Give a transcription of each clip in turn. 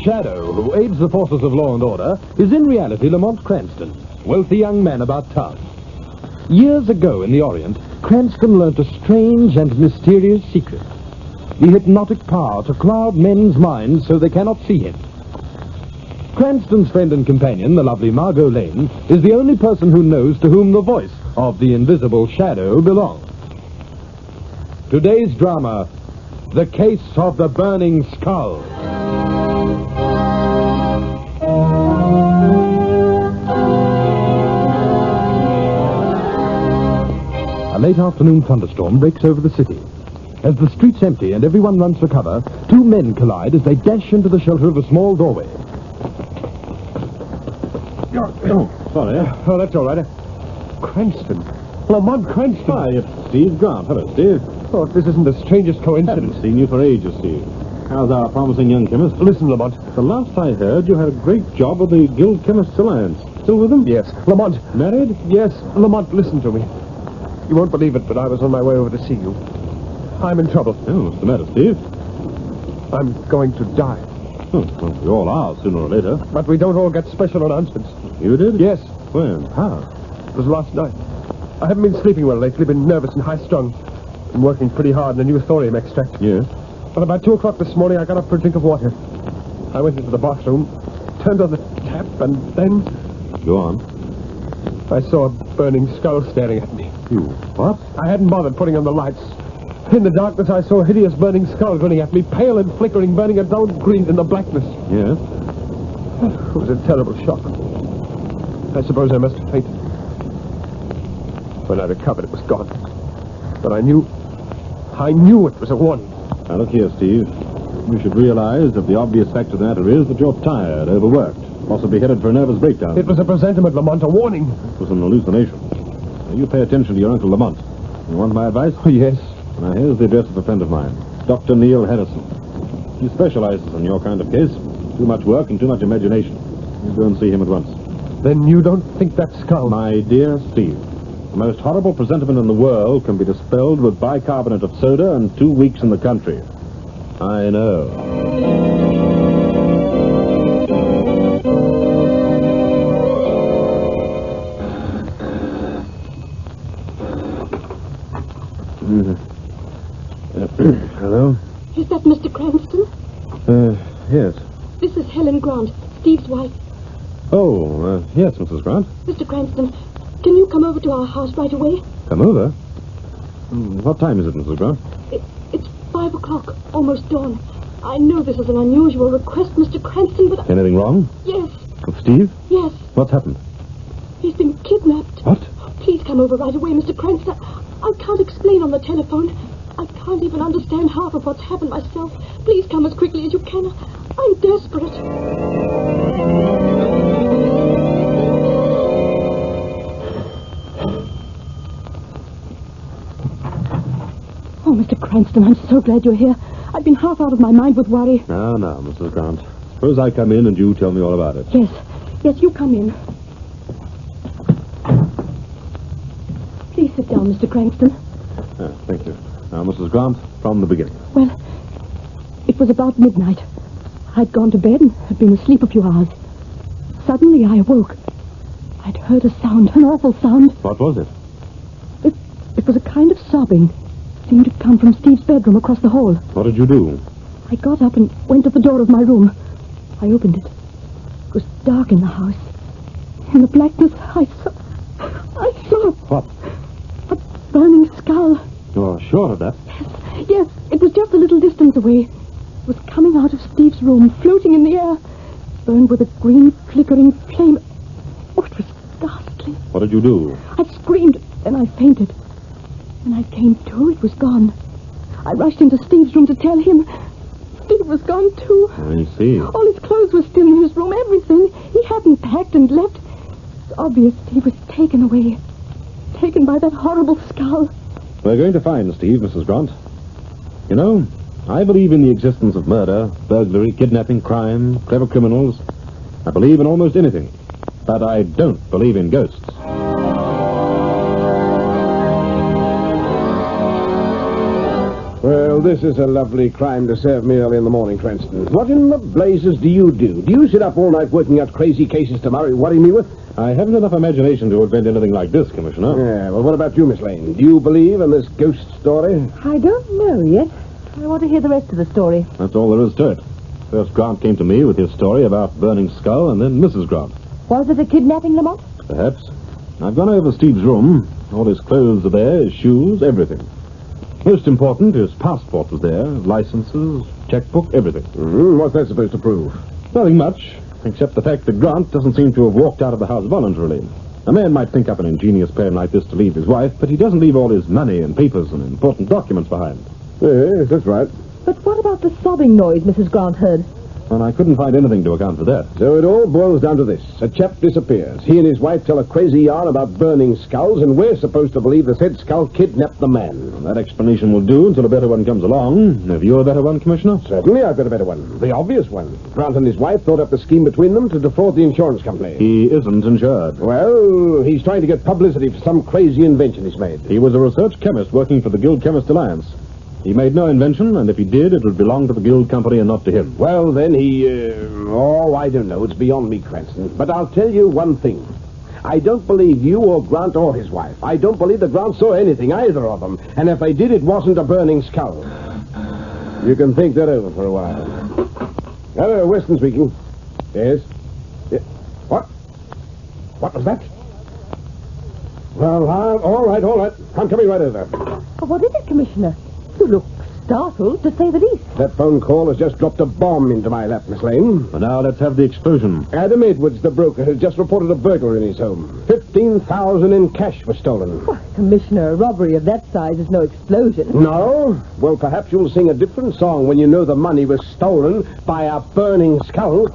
shadow who aids the forces of law and order is in reality Lamont Cranston, wealthy young man about town. Years ago in the Orient, Cranston learnt a strange and mysterious secret. The hypnotic power to cloud men's minds so they cannot see him. Cranston's friend and companion, the lovely Margot Lane, is the only person who knows to whom the voice of the invisible shadow belongs. Today's drama, The Case of the Burning Skull. A late afternoon thunderstorm breaks over the city. As the streets empty and everyone runs for cover, two men collide as they dash into the shelter of a small doorway. Sorry. Oh, that's all right. Cranston. Lamont Cranston. Hi, it's Steve Grant. Hello, Steve. Oh, if this isn't the strangest coincidence. Haven't seen you for ages, Steve. How's our promising young chemist? Listen, Lamont. The last I heard, you had a great job with the Guild Chemists Alliance. Still with them? Yes. Lamont. Married? Yes. Lamont, listen to me. You won't believe it, but I was on my way over to see you. I'm in trouble. Oh, what's the matter, Steve? I'm going to die. Oh, well, we all are, sooner or later. But we don't all get special announcements. You did? Yes. When? How? It was last night. I haven't been sleeping well lately, been nervous and high-strung. Been working pretty hard on a new thorium extract. Yes. But about 2 o'clock this morning, I got up for a drink of water. I went into the bathroom, turned on the tap, and then... Go on. I saw a burning skull staring at me. You what? I hadn't bothered putting on the lights. In the darkness, I saw a hideous burning skull grinning at me, pale and flickering, burning a dull green in the blackness. Yes. It was a terrible shock. I suppose I must have fainted. When I recovered, it was gone. But I knew it was a warning. Now, look here, Steve. You should realize that the obvious fact of the matter is that you're tired, overworked, possibly headed for a nervous breakdown. It was a presentiment, Lamont, a warning. It was an hallucination. Now, you pay attention to your Uncle Lamont. You want my advice? Oh, yes. Now, here's the address of a friend of mine, Dr. Neil Harrison. He specializes in your kind of case. Too much work and too much imagination. You go and see him at once. Then you don't think that skull... My dear Steve, the most horrible presentiment in the world can be dispelled with bicarbonate of soda and 2 weeks in the country. I know. Hello? Is that Mr. Cranston? Yes. This is Helen Grant, Steve's wife. Oh, yes, Mrs. Grant. Mr. Cranston, can you come over to our house right away? Come over? What time is it, Mrs. Grant? It's 5 o'clock, almost dawn. I know this is an unusual request, Mr. Cranston, but... Anything wrong? Yes. With Steve? Yes. What's happened? He's been kidnapped. What? Please come over right away, Mr. Cranston. I can't explain on the telephone. I can't even understand half of what's happened myself. Please come as quickly as you can. I'm desperate. Oh, Mr. Cranston, I'm so glad you're here. I've been half out of my mind with worry. No, Mrs. Grant. Suppose I come in and you tell me all about it. Yes, you come in. Please sit down, Mr. Cranston. Thank you. Now, Mrs. Grant, from the beginning. Well, it was about midnight. I'd gone to bed and had been asleep a few hours. Suddenly I awoke. I'd heard a sound, an awful sound. What was it? It was a kind of sobbing. Seemed to come from Steve's bedroom across the hall. What did you do? I got up and went to the door of my room. I opened it. It was dark in the house. In the blackness, I saw... What? A burning skull. You're sure of that? Yes, it was just a little distance away. It was coming out of Steve's room, floating in the air. Burned with a green, flickering flame. Oh, it was ghastly. What did you do? I screamed, then I fainted. When I came to, it was gone. I rushed into Steve's room to tell him. Steve was gone, too. I see. All his clothes were still in his room, everything. He hadn't packed and left. It's obvious he was taken away. Taken by that horrible skull. We're going to find Steve, Mrs. Grant. You know, I believe in the existence of murder, burglary, kidnapping, crime, clever criminals. I believe in almost anything. But I don't believe in ghosts. Well, this is a lovely crime to serve me early in the morning, Cranston. What in the blazes do you do? Do you sit up all night working out crazy cases to worry me with? I haven't enough imagination to invent anything like this, Commissioner. Yeah, well, what about you, Miss Lane? Do you believe in this ghost story? I don't know yet. I want to hear the rest of the story. That's all there is to it. First, Grant came to me with his story about burning skull, and then Mrs. Grant. Was it a kidnapping, Lamont? Perhaps. I've gone over Steve's room. All his clothes are there, his shoes, everything. Most important, his passport was there, licenses, checkbook, everything. What's that supposed to prove? Nothing much, except the fact that Grant doesn't seem to have walked out of the house voluntarily. A man might think up an ingenious plan like this to leave his wife, but he doesn't leave all his money and papers and important documents behind. Yes, that's right. But what about the sobbing noise Mrs. Grant heard? And I couldn't find anything to account for that. So it all boils down to this. A chap disappears. He and his wife tell a crazy yarn about burning skulls, and we're supposed to believe the said skull kidnapped the man. That explanation will do until a better one comes along. Have you a better one, Commissioner? Certainly I've got a better one. The obvious one. Grant and his wife thought up the scheme between them to defraud the insurance company. He isn't insured. Well, he's trying to get publicity for some crazy invention he's made. He was a research chemist working for the Guild Chemist Alliance. He made no invention, and if he did, it would belong to the Guild Company and not to him. Well, then I don't know. It's beyond me, Cranston. But I'll tell you one thing. I don't believe you or Grant or his wife. I don't believe that Grant saw anything, either of them. And if they did, it wasn't a burning skull. You can think that over for a while. Hello, Weston speaking. Yes? What? What was that? Well, all right. I'm coming right over. Oh, what is it, Commissioner? You look startled, to say the least. That phone call has just dropped a bomb into my lap, Miss Lane. But now let's have the explosion. Adam Edwards, the broker, has just reported a burglar in his home. $15,000 in cash was stolen. Why, Commissioner, a robbery of that size is no explosion. No? Well, perhaps you'll sing a different song when you know the money was stolen by a burning skull.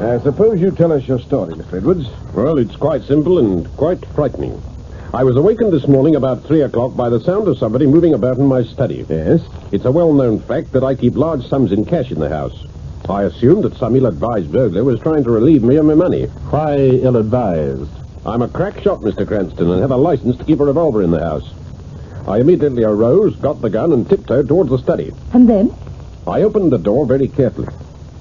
I suppose you tell us your story, Mr. Edwards. Well, it's quite simple and quite frightening. I was awakened this morning about 3 o'clock by the sound of somebody moving about in my study. Yes? It's a well-known fact that I keep large sums in cash in the house. I assumed that some ill-advised burglar was trying to relieve me of my money. Why ill-advised? I'm a crack shot, Mr. Cranston, and have a license to keep a revolver in the house. I immediately arose, got the gun, and tiptoed towards the study. And then? I opened the door very carefully.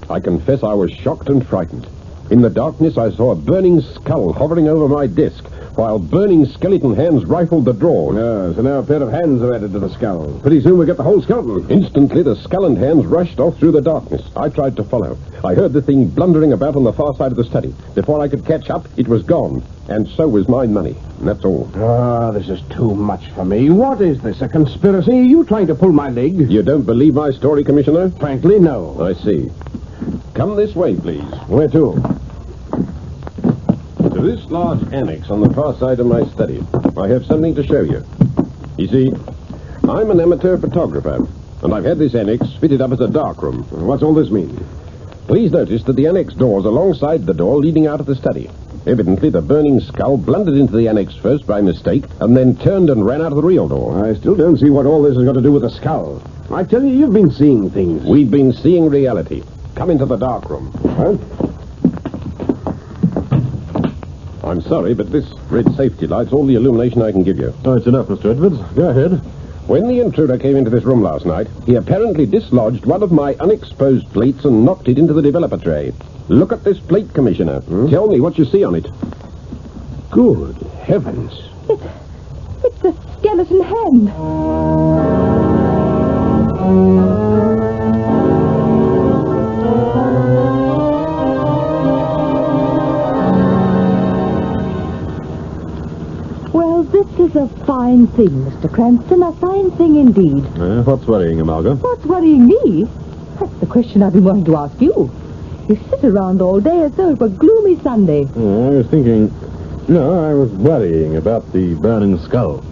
I confess I was shocked and frightened. In the darkness, I saw a burning skull hovering over my desk, while burning skeleton hands rifled the drawers. So now a pair of hands are added to the skull. Pretty soon we get the whole skeleton. Instantly, the skull and hands rushed off through the darkness. I tried to follow. I heard the thing blundering about on the far side of the study. Before I could catch up, it was gone. And so was my money. And that's all. This is too much for me. What is this, a conspiracy? Are you trying to pull my leg? You don't believe my story, Commissioner? Frankly, no. I see. Come this way, please. Where to? To this large annex on the far side of my study. I have something to show you. You see, I'm an amateur photographer, and I've had this annex fitted up as a darkroom. What's all this mean? Please notice that the annex door's alongside the door leading out of the study. Evidently, the burning skull blundered into the annex first by mistake, and then turned and ran out of the real door. I still don't see what all this has got to do with the skull. I tell you, you've been seeing things. We've been seeing reality. Come into the darkroom. Huh? I'm sorry, but this red safety light's all the illumination I can give you. Oh, it's enough, Mr. Edwards. Go ahead. When the intruder came into this room last night, he apparently dislodged one of my unexposed plates and knocked it into the developer tray. Look at this plate, Commissioner. Tell me what you see on it. Good heavens. It's a skeleton hand. Well, this is a fine thing, Mr. Cranston. A fine thing indeed. What's worrying you, Margot? What's worrying me? That's the question I've been wanting to ask you. You sit around all day as though it were gloomy Sunday. I was thinking... No, I was worrying about the burning skull.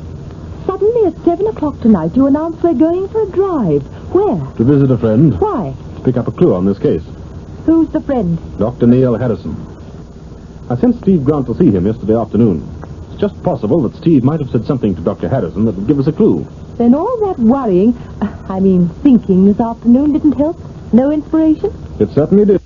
Suddenly at 7 o'clock tonight, you announce we're going for a drive. Where? To visit a friend. Why? To pick up a clue on this case. Who's the friend? Dr. Neil Harrison. I sent Steve Grant to see him yesterday afternoon. It's just possible that Steve might have said something to Dr. Harrison that would give us a clue. Then all that worrying, thinking this afternoon didn't help? No inspiration? It certainly did.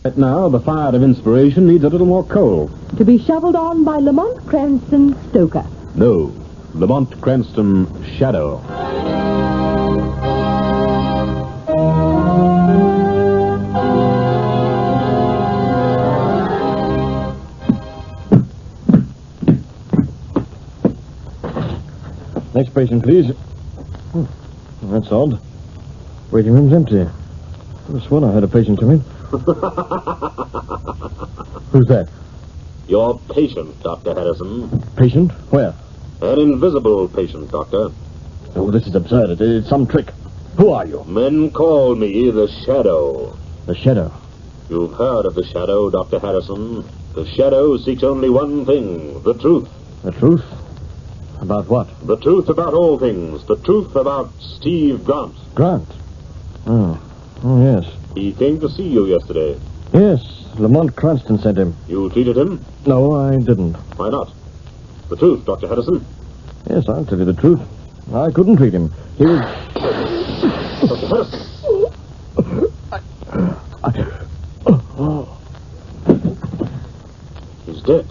Right now, the fire of inspiration needs a little more coal. To be shoveled on by Lamont Cranston Stoker. No. Lamont Cranston, Shadow. Next patient, please. That's odd. Waiting room's empty. I could have sworn I had a patient come in. Who's that? Your patient, Dr. Harrison. Patient? Where? An invisible patient, Doctor. Oh, this is absurd. It's some trick. Who are you? Men call me the Shadow. The Shadow. You've heard of the Shadow, Dr. Harrison. The Shadow seeks only one thing, the truth. The truth? About what? The truth about all things. The truth about Steve Grant. Grant? Oh, yes. He came to see you yesterday. Yes, Lamont Cranston sent him. You treated him? No, I didn't. Why not? The truth, Dr. Harrison. Yes, I'll tell you the truth. I couldn't treat him. He was... Dr. Harrison. He's dead.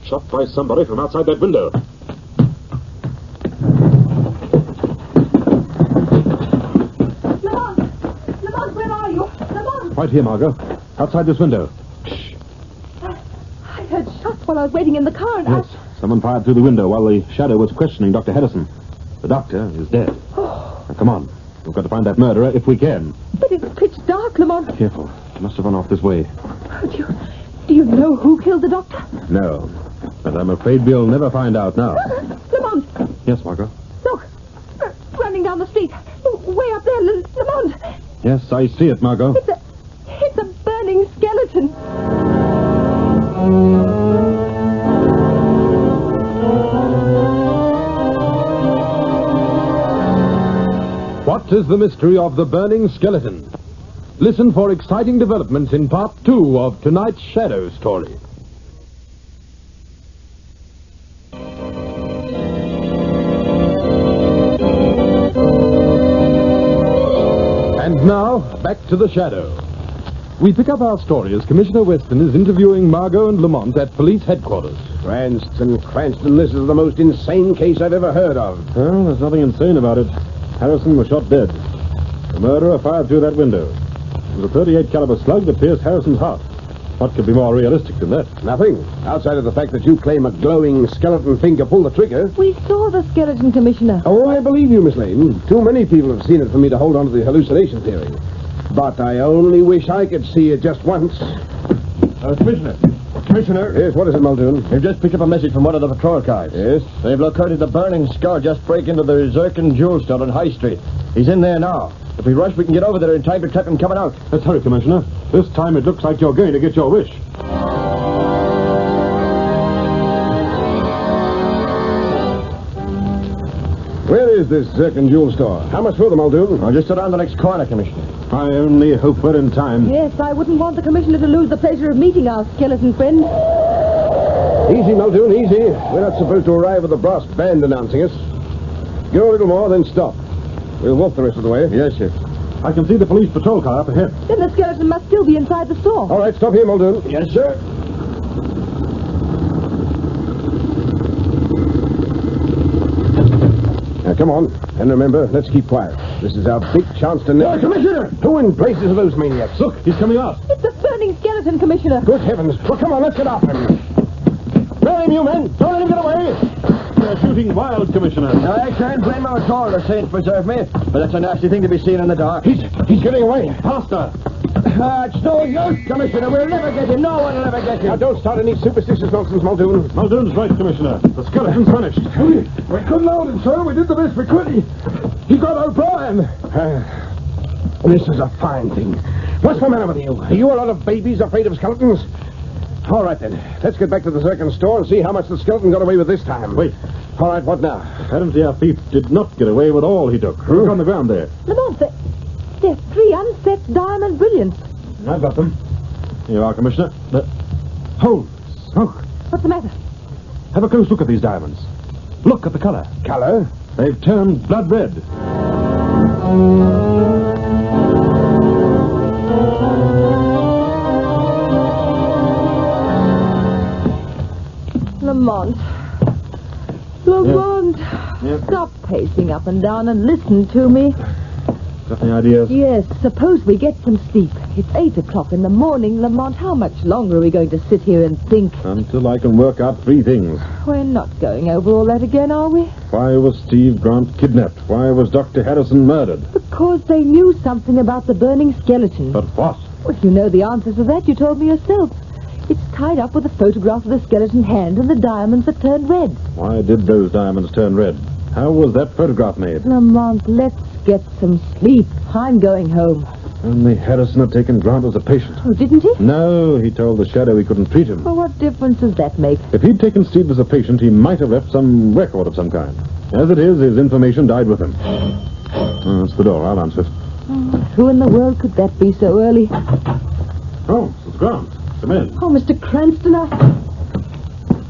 Shot by somebody from outside that window. Lamont, where are you? Lamont! Right here, Margot. Outside this window. I heard shots while I was waiting in the car and Yes, someone fired through the window while the Shadow was questioning Dr. Harrison. The doctor is dead. Now, come on. We've got to find that murderer if we can. But it's pitch dark, Lamont. Careful. He must have run off this way. Do you know who killed the doctor? No. But I'm afraid we'll never find out now. Lamont! Yes, Margot? Look! Running down the street. Way up there, Lamont! Yes, I see it, Margot. It's a burning skeleton. What is the mystery of the burning skeleton? Listen for exciting developments in part 2 of tonight's Shadow story. And now, back to the Shadow. We pick up our story as Commissioner Weston is interviewing Margot and Lamont at police headquarters. Cranston, this is the most insane case I've ever heard of. Well, there's nothing insane about it. Harrison was shot dead. The murderer fired through that window. It was a .38 caliber slug that pierced Harrison's heart. What could be more realistic than that? Nothing. Outside of the fact that you claim a glowing skeleton finger pulled the trigger. We saw the skeleton, Commissioner. Oh, I believe you, Miss Lane. Too many people have seen it for me to hold on to the hallucination theory. But I only wish I could see it just once. Commissioner. Yes, what is it, Muldoon? We've just picked up a message from one of the patrol cars. Yes? They've located the burning skull just break into the Zircon jewel store on High Street. He's in there now. If we rush, we can get over there in time to trap him coming out. Let's hurry, Commissioner. This time it looks like you're going to get your wish. Where is this Zircon jewel store? How much further, Muldoon? I'll just around the next corner, Commissioner. I only hope we're in time. Yes, I wouldn't want the Commissioner to lose the pleasure of meeting our skeleton friend. Easy, Muldoon, easy. We're not supposed to arrive with a brass band announcing us. Go a little more, then stop. We'll walk the rest of the way. Yes, sir. I can see the police patrol car up ahead. Then the skeleton must still be inside the store. All right, stop here, Muldoon. Yes, sir. Now, come on. And remember, let's keep quiet. This is our big chance to know. Commissioner! Who in places are those maniacs? Look, he's coming out. It's a burning skeleton, Commissioner. Good heavens. Well, come on, let's get after him. Grab him, you men. Don't let him get away. They're shooting wild, Commissioner. Now, I can't blame him at all, the saints preserve me. But that's a nasty thing to be seen in the dark. He's getting away. Faster. It's no use, Commissioner. We'll never get him. No one will ever get him. Now, don't start any superstitious nonsense, Muldoon. Muldoon's right, Commissioner. The skeleton's vanished. We couldn't hold him, sir. We did the best we could. He got O'Brien. This is a fine thing. What's the matter with you? Are you a lot of babies afraid of skeletons? All right, then. Let's get back to the Zircon store and see how much the skeleton got away with this time. Wait. All right, what now? Apparently our thief did not get away with all he took. Look on the ground there. Lamont, there's 3 unset diamond brilliants. I've got them. Here you are, Commissioner. Hold. Smoke. What's the matter? Have a close look at these diamonds. Look at the color. Color? They've turned blood red. Lamont, stop pacing up and down and listen to me. Got any ideas? Yes, suppose we get some sleep. It's 8 o'clock in the morning, Lamont. How much longer are we going to sit here and think? Until I can work out 3 things. We're not going over all that again, are we? Why was Steve Grant kidnapped? Why was Dr. Harrison murdered? Because they knew something about the burning skeleton. But what? Well, you know the answer to that. You told me yourself. It's tied up with a photograph of the skeleton hand and the diamonds that turned red. Why did those diamonds turn red? How was that photograph made? Lamont, let's get some sleep. I'm going home. Only Harrison had taken Grant as a patient. Oh, didn't he? No, he told the Shadow he couldn't treat him. Well, what difference does that make? If he'd taken Steve as a patient, he might have left some record of some kind. As it is, his information died with him. Oh, that's the door. I'll answer it. Who in the world could that be so early? Oh, it's Grant. Come in. Oh, Mr. Cranston,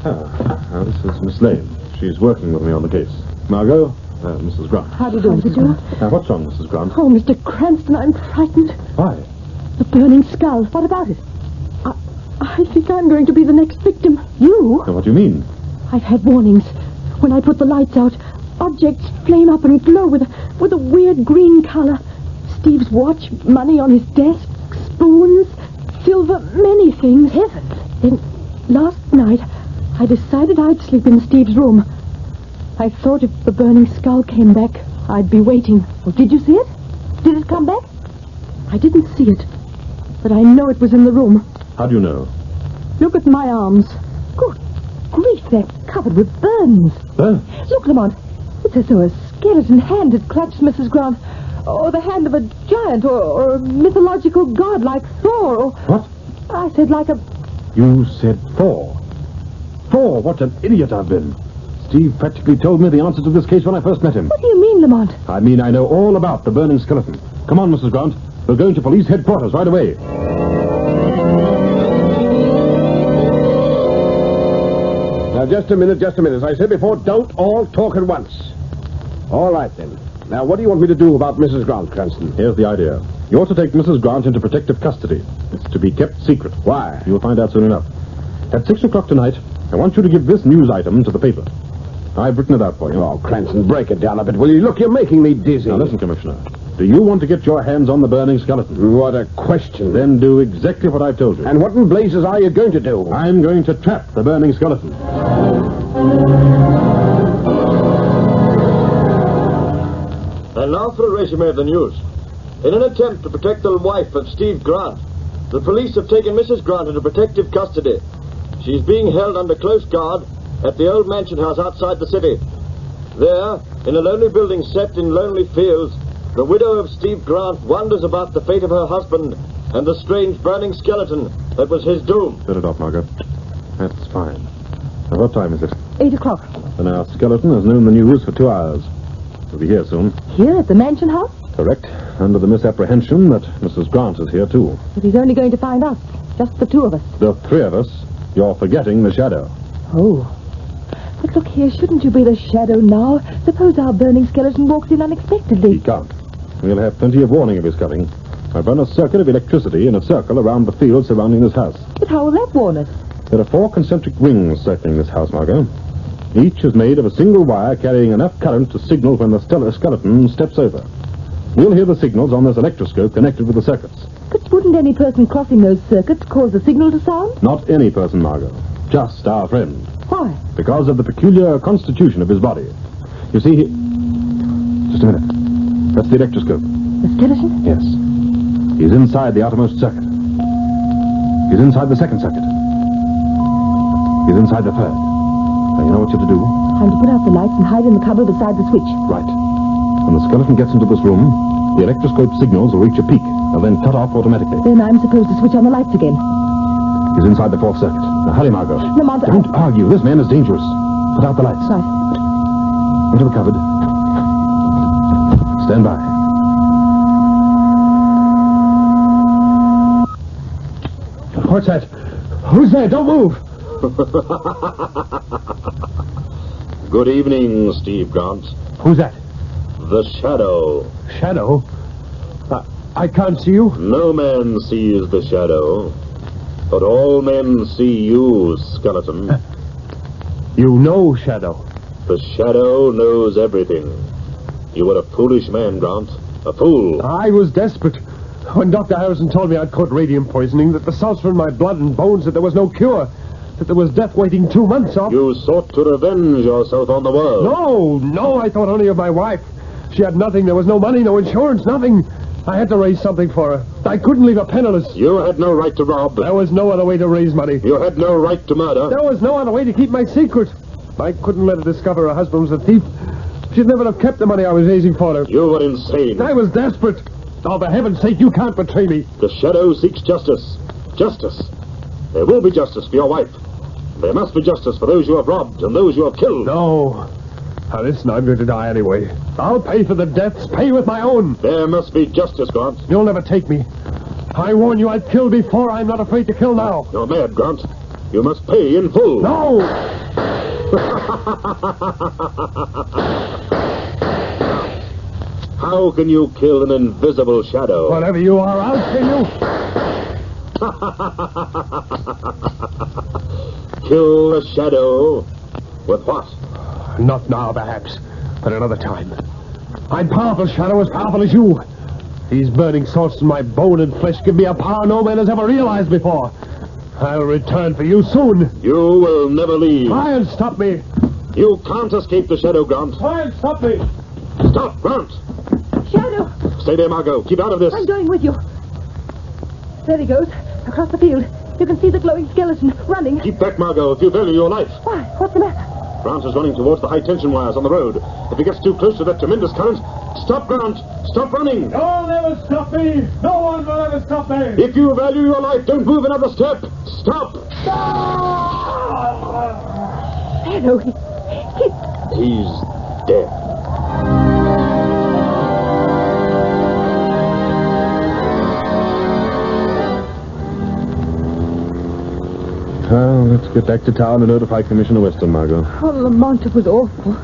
Now, this is Miss Lane. She's working with me on the case. Margot, Mrs. Grant. How do you do, Mr. Stewart? Now, what's wrong, Mrs. Grant? Oh, Mr. Cranston, I'm frightened. Why? The burning skull. What about it? I think I'm going to be the next victim. You? Now, what do you mean? I've had warnings. When I put the lights out, objects flame up and glow with a weird green color. Steve's watch, money on his desk, spoons, silver, many things. Heavens. Then, last night, I decided I'd sleep in Steve's room. I thought if the burning skull came back, I'd be waiting. Well, did you see it? Did it come back? I didn't see it, but I know it was in the room. How do you know? Look at my arms. Good grief, they're covered with burns. Burns? Look, Lamont. It's as though a skeleton hand had clutched Mrs. Grant. Or the hand of a giant, or a mythological god like Thor, or... What? I said like a... You said Thor. Thor, what an idiot I've been. Steve practically told me the answer to this case when I first met him. What do you mean, Lamont? I mean, I know all about the burning skeleton. Come on, Mrs. Grant. We're going to police headquarters right away. Now, just a minute. As I said before, don't all talk at once. All right, then. Now, what do you want me to do about Mrs. Grant, Cranston? Here's the idea. You're to take Mrs. Grant into protective custody. It's to be kept secret. Why? You'll find out soon enough. At 6 o'clock tonight, I want you to give this news item to the paper. I've written it out for you. Oh, Cranston, break it down a bit, will you? Look, you're making me dizzy. Now, listen, Commissioner. Do you want to get your hands on the burning skeleton? What a question. Then do exactly what I've told you. And what in blazes are you going to do? I'm going to trap the burning skeleton. And now for a resume of the news. In an attempt to protect the wife of Steve Grant, the police have taken Mrs. Grant into protective custody. She's being held under close guard at the old mansion house outside the city. There, in a lonely building set in lonely fields, the widow of Steve Grant wonders about the fate of her husband and the strange burning skeleton that was his doom. Set it off, Margaret. That's fine. Now, what time is it? 8 o'clock. Then our skeleton has known the news for 2 hours. We'll be here soon. Here at the mansion house? Correct. Under the misapprehension that Mrs. Grant is here, too. But he's only going to find us. Just the 2 of us. The 3 of us. You're forgetting the Shadow. Oh. But look here, shouldn't you be the Shadow now? Suppose our burning skeleton walks in unexpectedly. He can't. We'll have plenty of warning of his coming. I've run a circuit of electricity in a circle around the field surrounding this house. But how will that warn us? There are 4 concentric rings circling this house, Margot. Each is made of a single wire carrying enough current to signal when the skeleton steps over. We'll hear the signals on this electroscope connected with the circuits. But wouldn't any person crossing those circuits cause the signal to sound? Not any person, Margot. Just our friend. Why? Because of the peculiar constitution of his body. You see, just a minute. That's the electroscope. The skeleton? Yes. He's inside the outermost circuit. He's inside the second circuit. He's inside the third. Now, you know what you're to do? I'm to put out the lights and hide in the cupboard beside the switch. Right. When the skeleton gets into this room, the electroscope signals will reach a peak and then cut off automatically. Then I'm supposed to switch on the lights again. He's inside the 4th circuit. Now, hurry, Margot. Lamont, Don't argue. This man is dangerous. Put out the lights. Right. Into the cupboard. Stand by. What's that? Who's there? Don't move. Good evening, Steve Grant. Who's that? The Shadow. Shadow? I can't see you. No man sees the Shadow, but all men see you, skeleton. You know Shadow. The shadow knows everything. You were a foolish man, Grant. A fool. I was desperate. When Dr. Harrison told me I'd caught radium poisoning, that the salts were in my blood and bones, that there was no cure, that there was death waiting 2 months off. You sought to revenge yourself on the world. No, I thought only of my wife. She had nothing. There was no money, no insurance, nothing. I had to raise something for her. I couldn't leave her penniless. You had no right to rob. There was no other way to raise money. You had no right to murder. There was no other way to keep my secret. I couldn't let her discover her husband was a thief. She'd never have kept the money I was raising for her. You were insane. I was desperate. Oh, for heaven's sake, you can't betray me. The shadow seeks justice. Justice. There will be justice for your wife. There must be justice for those you have robbed and those you have killed. No. Now, listen, I'm going to die anyway. I'll pay for the deaths, pay with my own. There must be justice, Grant. You'll never take me. I warn you, I've killed before. I'm not afraid to kill now. You're mad, Grant. You must pay in full. No! How can you kill an invisible shadow? Whatever you are, I'll kill you. Kill the shadow? With what? Not now, perhaps, but another time. I'm powerful, Shadow, as powerful as you. These burning salts in my bone and flesh give me a power no man has ever realized before. I'll return for you soon. You will never leave. Try and stop me. You can't escape the shadow, Grant. Try and stop me. Stop, Grant. Shadow! Stay there, Margot. Keep out of this. I'm going with you. There he goes, across the field. You can see the glowing skeleton running. Keep back, Margot, if you value your life. Why? What's the matter? Grant is running towards the high-tension wires on the road. If he gets too close to that tremendous current, stop, Grant. Stop running. You'll never stop me. No one will ever stop me. If you value your life, don't move another step. Stop. Shadow, He's dead. Well, let's get back to town and notify Commissioner Weston, Margot. Oh, Lamont, it was awful.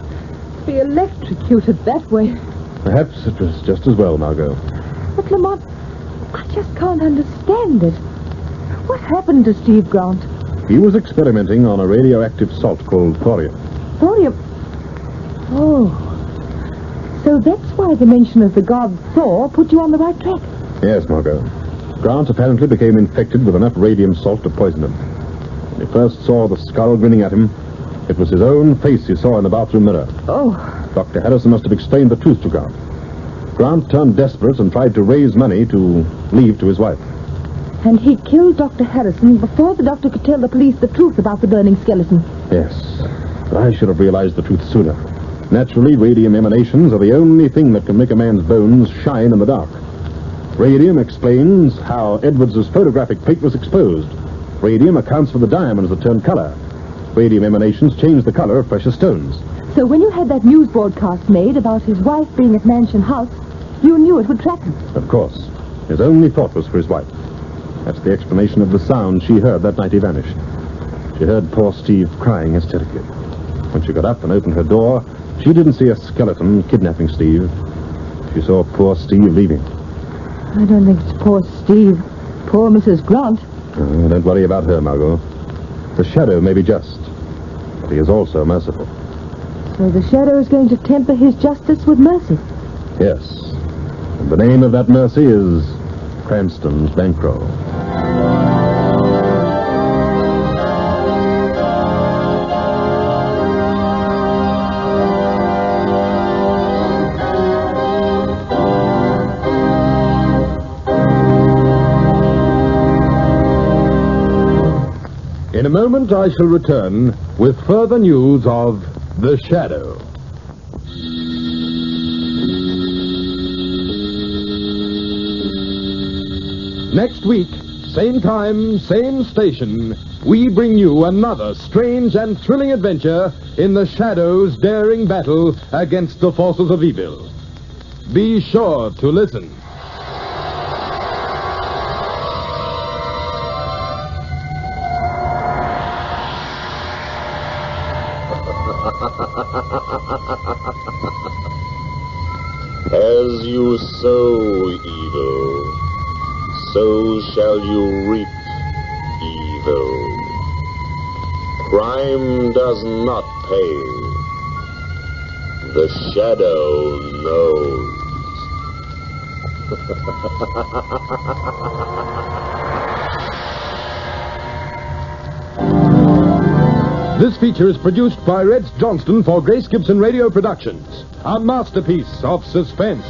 Be electrocuted that way. Perhaps it was just as well, Margot. But, Lamont, I just can't understand it. What happened to Steve Grant? He was experimenting on a radioactive salt called thorium. Thorium? Oh. So that's why the mention of the god Thor put you on the right track. Yes, Margot. Grant apparently became infected with enough radium salt to poison him. When he first saw the skull grinning at him, it was his own face he saw in the bathroom mirror. Oh. Dr. Harrison must have explained the truth to Grant. Grant turned desperate and tried to raise money to leave to his wife. And he killed Dr. Harrison before the doctor could tell the police the truth about the burning skeleton. Yes, but I should have realized the truth sooner. Naturally, radium emanations are the only thing that can make a man's bones shine in the dark. Radium explains how Edwards's photographic plate was exposed. Radium accounts for the diamonds that turn color. Radium emanations change the color of precious stones. So when you had that news broadcast made about his wife being at Mansion House, you knew it would track him. Of course. His only thought was for his wife. That's the explanation of the sound she heard that night he vanished. She heard poor Steve crying hysterically. When she got up and opened her door, she didn't see a skeleton kidnapping Steve. She saw poor Steve leaving. I don't think it's poor Steve. Poor Mrs. Grant. Oh, don't worry about her, Margot. The shadow may be just, but he is also merciful. So the shadow is going to temper his justice with mercy. Yes. And the name of that mercy is Cranston's bankroll. In a moment, I shall return with further news of The Shadow. Next week, same time, same station, we bring you another strange and thrilling adventure in The Shadow's daring battle against the forces of evil. Be sure to listen. As you sow evil, so shall you reap evil. Crime does not pay, The shadow knows. This feature is produced by Reds Johnston for Grace Gibson Radio Productions. A masterpiece of suspense.